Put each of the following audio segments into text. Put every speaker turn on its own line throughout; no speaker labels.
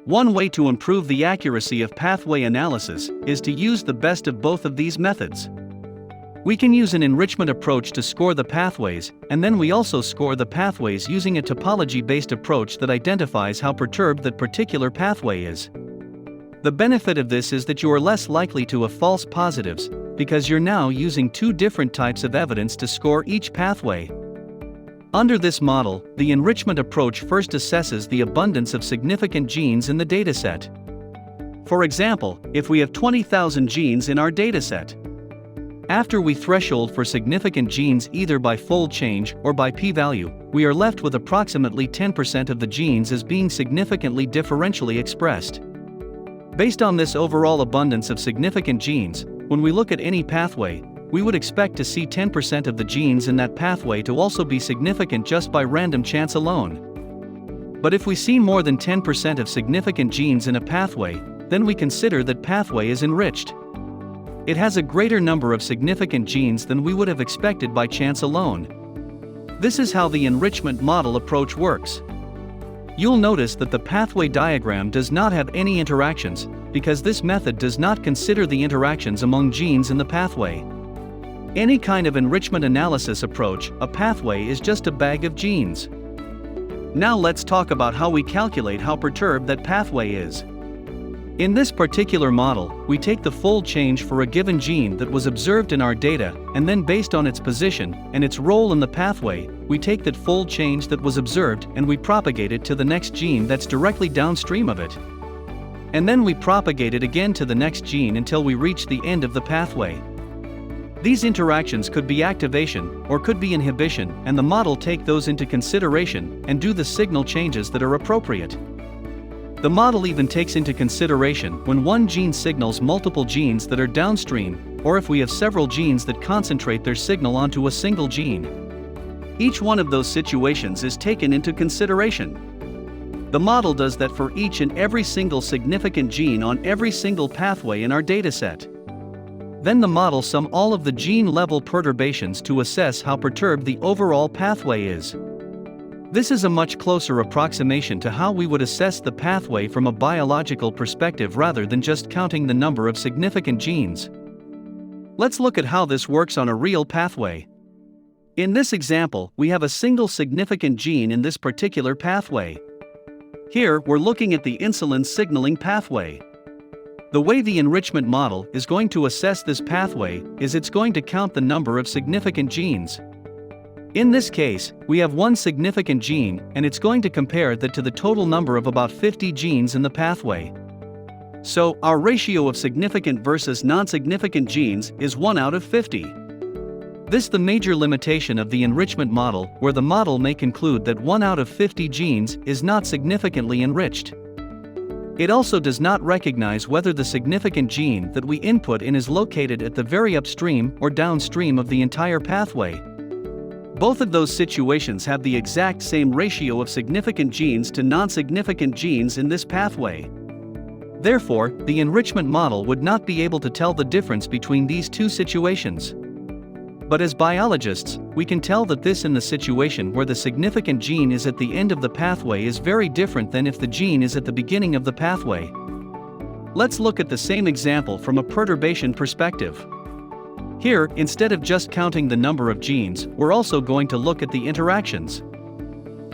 One way to improve the accuracy of pathway analysis is to use the best of both of these methods. We can use an enrichment approach to score the pathways, and then we also score the pathways using a topology-based approach that identifies how perturbed that particular pathway is. The benefit of this is that you are less likely to have false positives, because you're now using two different types of evidence to score each pathway. Under this model, the enrichment approach first assesses the abundance of significant genes in the dataset. For example, if we have 20,000 genes in our dataset, after we threshold for significant genes either by fold change or by p-value, we are left with approximately 10% of the genes as being significantly differentially expressed. Based on this overall abundance of significant genes, when we look at any pathway, we would expect to see 10% of the genes in that pathway to also be significant just by random chance alone. But if we see more than 10% of significant genes in a pathway, then we consider that pathway is enriched. It has a greater number of significant genes than we would have expected by chance alone. This is how the enrichment model approach works. You'll notice that the pathway diagram does not have any interactions, because this method does not consider the interactions among genes in the pathway. Any kind of enrichment analysis approach, a pathway is just a bag of genes. Now let's talk about how we calculate how perturbed that pathway is. In this particular model, we take the fold change for a given gene that was observed in our data, and then based on its position and its role in the pathway, we take that fold change that was observed and we propagate it to the next gene that's directly downstream of it. And then we propagate it again to the next gene until we reach the end of the pathway. These interactions could be activation or could be inhibition, and the model take those into consideration and do the signal changes that are appropriate. The model even takes into consideration when one gene signals multiple genes that are downstream, or if we have several genes that concentrate their signal onto a single gene. Each one of those situations is taken into consideration. The model does that for each and every single significant gene on every single pathway in our dataset. Then the model sums all of the gene-level perturbations to assess how perturbed the overall pathway is. This is a much closer approximation to how we would assess the pathway from a biological perspective rather than just counting the number of significant genes. Let's look at how this works on a real pathway. In this example, we have a single significant gene in this particular pathway. Here, we're looking at the insulin signaling pathway. The way the enrichment model is going to assess this pathway is it's going to count the number of significant genes. In this case, we have one significant gene, and it's going to compare that to the total number of about 50 genes in the pathway. So, our ratio of significant versus non-significant genes is 1 out of 50. This is the major limitation of the enrichment model, where the model may conclude that 1 out of 50 genes is not significantly enriched. It also does not recognize whether the significant gene that we input in is located at the very upstream or downstream of the entire pathway. Both of those situations have the exact same ratio of significant genes to non-significant genes in this pathway. Therefore, the enrichment model would not be able to tell the difference between these two situations. But as biologists, we can tell that this in the situation where the significant gene is at the end of the pathway is very different than if the gene is at the beginning of the pathway. Let's look at the same example from a perturbation perspective. Here, instead of just counting the number of genes, we're also going to look at the interactions.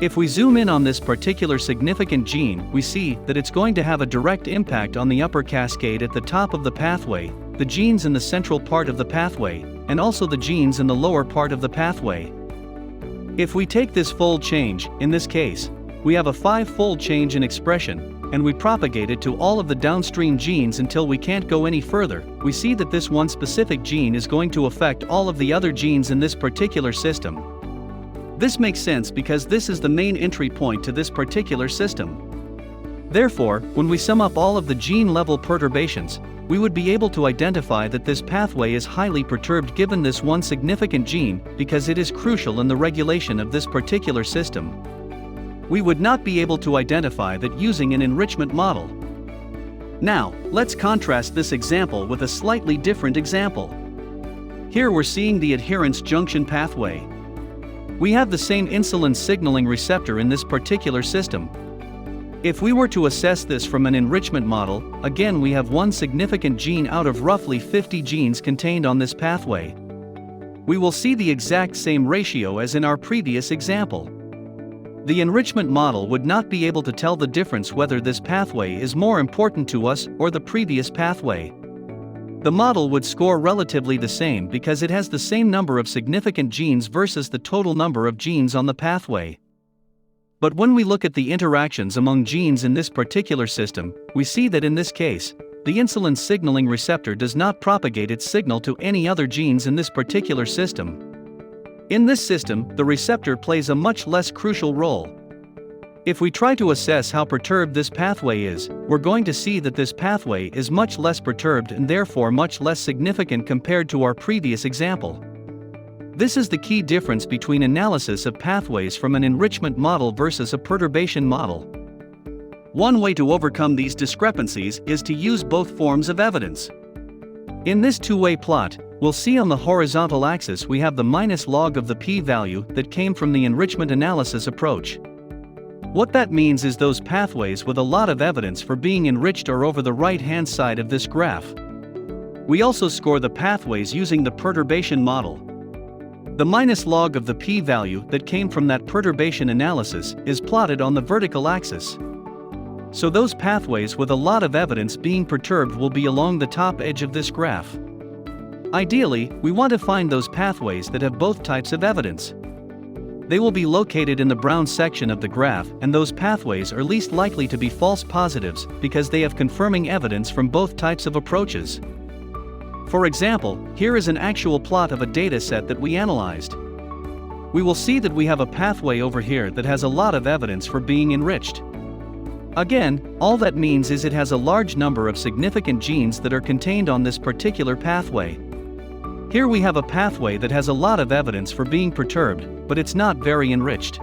If we zoom in on this particular significant gene, we see that it's going to have a direct impact on the upper cascade at the top of the pathway, the genes in the central part of the pathway, and also the genes in the lower part of the pathway. If we take this fold change, in this case, we have a 5-fold change in expression, and we propagate it to all of the downstream genes until we can't go any further, we see that this one specific gene is going to affect all of the other genes in this particular system. This makes sense because this is the main entry point to this particular system. Therefore, when we sum up all of the gene-level perturbations, we would be able to identify that this pathway is highly perturbed given this one significant gene because it is crucial in the regulation of this particular system. We would not be able to identify that using an enrichment model. Now, let's contrast this example with a slightly different example. Here we're seeing the adherence junction pathway. We have the same insulin signaling receptor in this particular system. If we were to assess this from an enrichment model, again we have one significant gene out of roughly 50 genes contained on this pathway. We will see the exact same ratio as in our previous example. The enrichment model would not be able to tell the difference whether this pathway is more important to us or the previous pathway. The model would score relatively the same because it has the same number of significant genes versus the total number of genes on the pathway. But when we look at the interactions among genes in this particular system, we see that in this case, the insulin signaling receptor does not propagate its signal to any other genes in this particular system. In this system, the receptor plays a much less crucial role. If we try to assess how perturbed this pathway is, we're going to see that this pathway is much less perturbed and therefore much less significant compared to our previous example. This is the key difference between analysis of pathways from an enrichment model versus a perturbation model. One way to overcome these discrepancies is to use both forms of evidence. In this two-way plot, we'll see on the horizontal axis we have the minus log of the p-value that came from the enrichment analysis approach. What that means is those pathways with a lot of evidence for being enriched are over the right-hand side of this graph. We also score the pathways using the perturbation model. The minus log of the p-value that came from that perturbation analysis is plotted on the vertical axis. So those pathways with a lot of evidence being perturbed will be along the top edge of this graph. Ideally, we want to find those pathways that have both types of evidence. They will be located in the brown section of the graph, and those pathways are least likely to be false positives because they have confirming evidence from both types of approaches. For example, here is an actual plot of a data set that we analyzed. We will see that we have a pathway over here that has a lot of evidence for being enriched. Again, all that means is it has a large number of significant genes that are contained on this particular pathway. Here we have a pathway that has a lot of evidence for being perturbed, but it's not very enriched.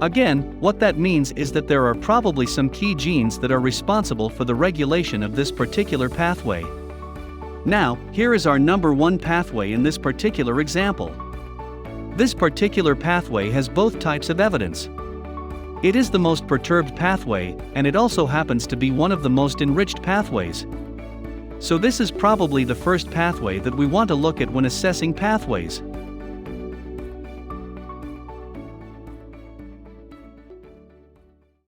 Again, what that means is that there are probably some key genes that are responsible for the regulation of this particular pathway. Now, here is our number one pathway in this particular example. This particular pathway has both types of evidence. It is the most perturbed pathway, and it also happens to be one of the most enriched pathways. So this is probably the first pathway that we want to look at when assessing pathways.